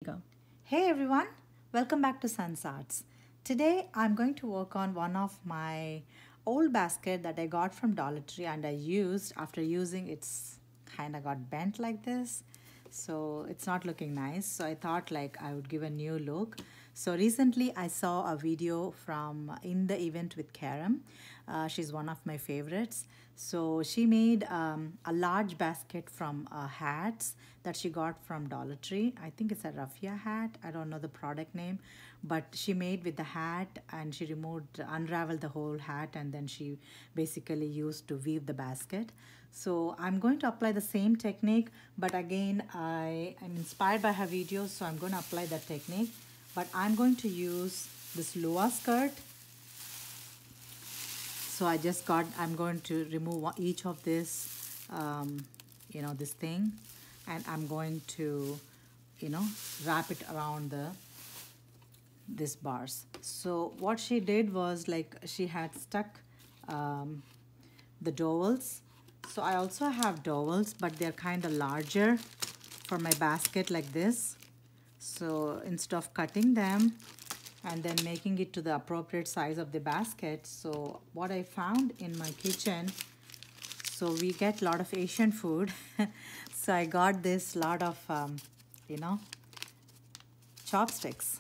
Go. Hey everyone, welcome back to Sun's Arts. Today I'm going to work on one of my old basket that I got from Dollar Tree and I used. After using it's kind of got bent like this, so it's not looking nice. So I thought like I would give a new look. So recently I saw a video from in the event with Karam. She's one of my favorites. So she made a large basket from hats that she got from Dollar Tree. I think it's a raffia hat. I don't know the product name, but she made with the hat and she unraveled the whole hat and then she basically used to weave the basket. So I'm going to apply the same technique, but again, I am inspired by her videos, so I'm going to apply that technique. But I'm going to use this Luau skirt. So I'm going to remove each of this, this thing, and I'm going to, wrap it around this bars. So what she did was like she had stuck the dowels. So I also have dowels, but they're kind of larger for my basket like this. So instead of cutting them and then making it to the appropriate size of the basket, so what I found in my kitchen, so we get a lot of Asian food. So I got this lot of, chopsticks.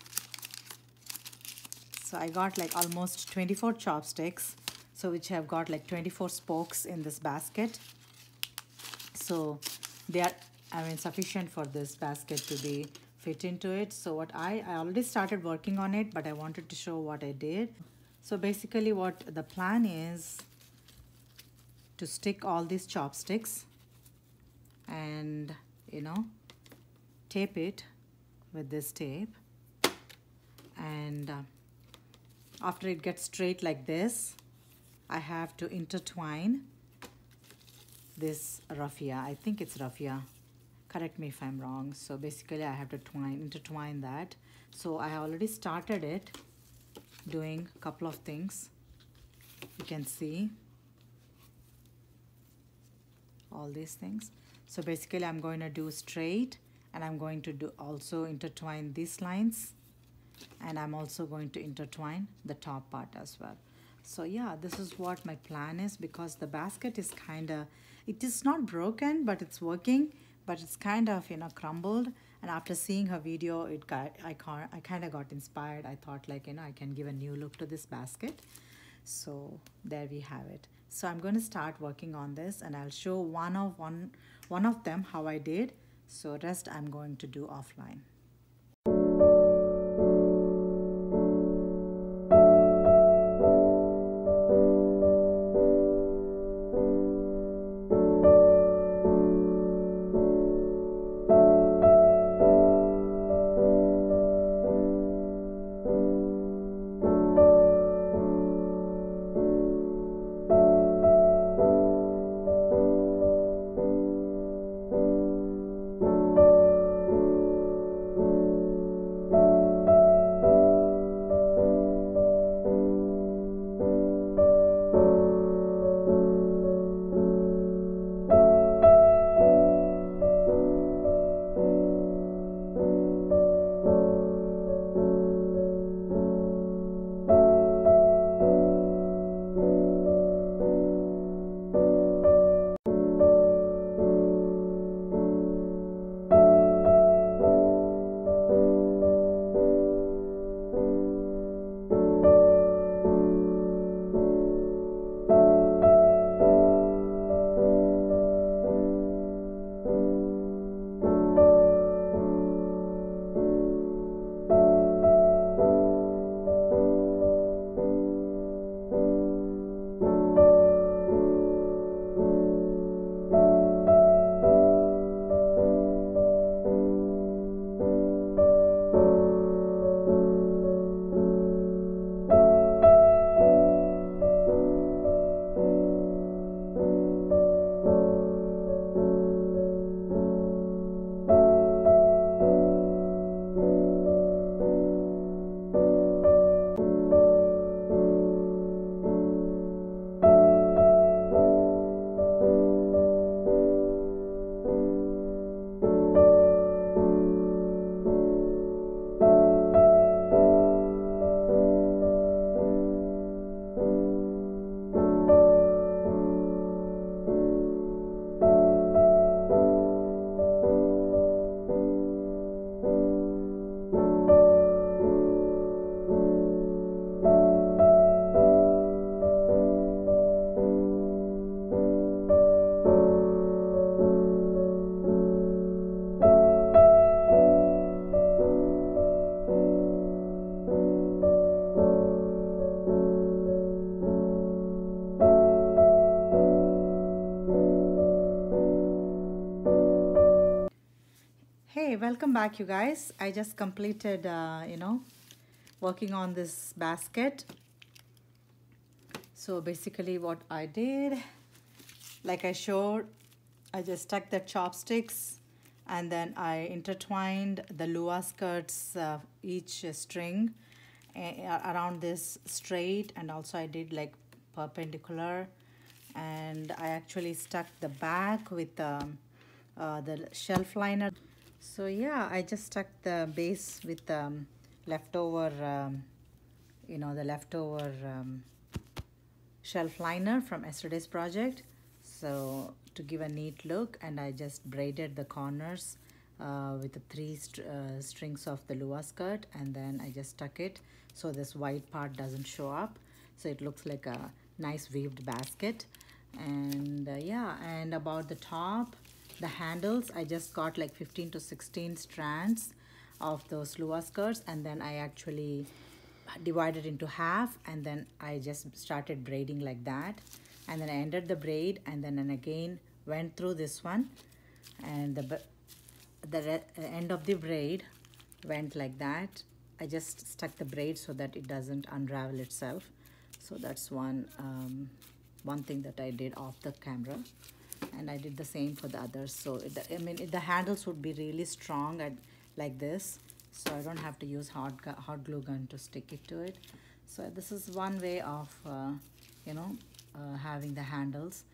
So I got like almost 24 chopsticks, so which have got like 24 spokes in this basket. So they are, sufficient for this basket to be fit into it. So what I already started working on it, but I wanted to show what I did. So basically what the plan is to stick all these chopsticks and, tape it with this tape. And after it gets straight like this, I have to intertwine this raffia. I think it's raffia. Correct me if I'm wrong. So basically I have to intertwine that. So I already started it doing a couple of things. You can see all these things. So basically I'm going to do straight, and I'm going to do also intertwine these lines, and I'm also going to intertwine the top part as well. So yeah, this is what my plan is, because the basket is it is not broken, but it's working, but it's kind of, crumbled. And after seeing her video, I kind of got inspired. I thought like, I can give a new look to this basket. So there we have it. So I'm going to start working on this, and I'll show one of them how I did. So rest I'm going to do offline. welcome back, you guys. I just completed, working on this basket. So basically what I did, like I showed, I just stuck the chopsticks and then I intertwined the Luau skirts, each string around this straight, and also I did like perpendicular, and I actually stuck the back with the shelf liner. So yeah, I just stuck the base with leftover, the leftover shelf liner from yesterday's project, so to give a neat look. And I just braided the corners with the three strings of the Luau skirt, and then I just stuck it so this white part doesn't show up, so it looks like a nice weaved basket. And yeah, and about the top, the handles, I just got like 15 to 16 strands of those Luau skirts, and then I actually divided into half, and then I just started braiding like that, and then I ended the braid, and then again went through this one, and the end of the braid went like that. I just stuck the braid so that it doesn't unravel itself. So that's one thing that I did off the camera, and I did the same for the others. So the handles would be really strong like this, so I don't have to use hot glue gun to stick it to it. So this is one way of having the handles.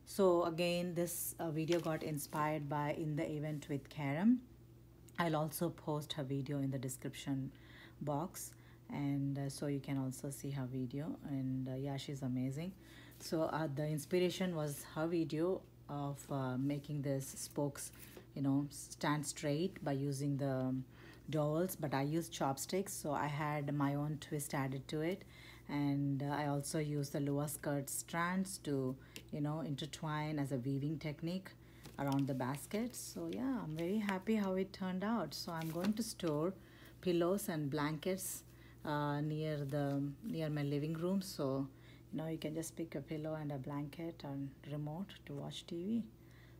So again, this video got inspired by In the Event with Karam. I'll also post her video in the description box, and so you can also see her video. And yeah, she's amazing. So the inspiration was her video of making this spokes stand straight by using the dowels, but I used chopsticks, so I had my own twist added to it. And I also used the Luau skirt strands to intertwine as a weaving technique around the basket. So yeah, I'm very happy how it turned out. So I'm going to store pillows and blankets near my living room, so you can just pick a pillow and a blanket and remote to watch TV.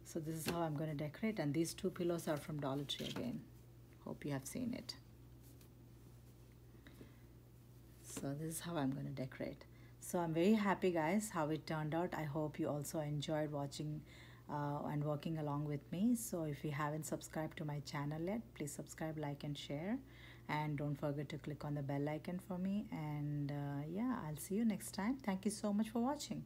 So this is how I'm going to decorate, and these two pillows are from Dollar Tree again. Hope you have seen it. So this is how I'm going to decorate. So I'm very happy, guys, how it turned out. I hope you also enjoyed watching and working along with me. So if you haven't subscribed to my channel yet, please subscribe, like, and share. And don't forget to click on the bell icon for me. And yeah, I'll see you next time. Thank you so much for watching.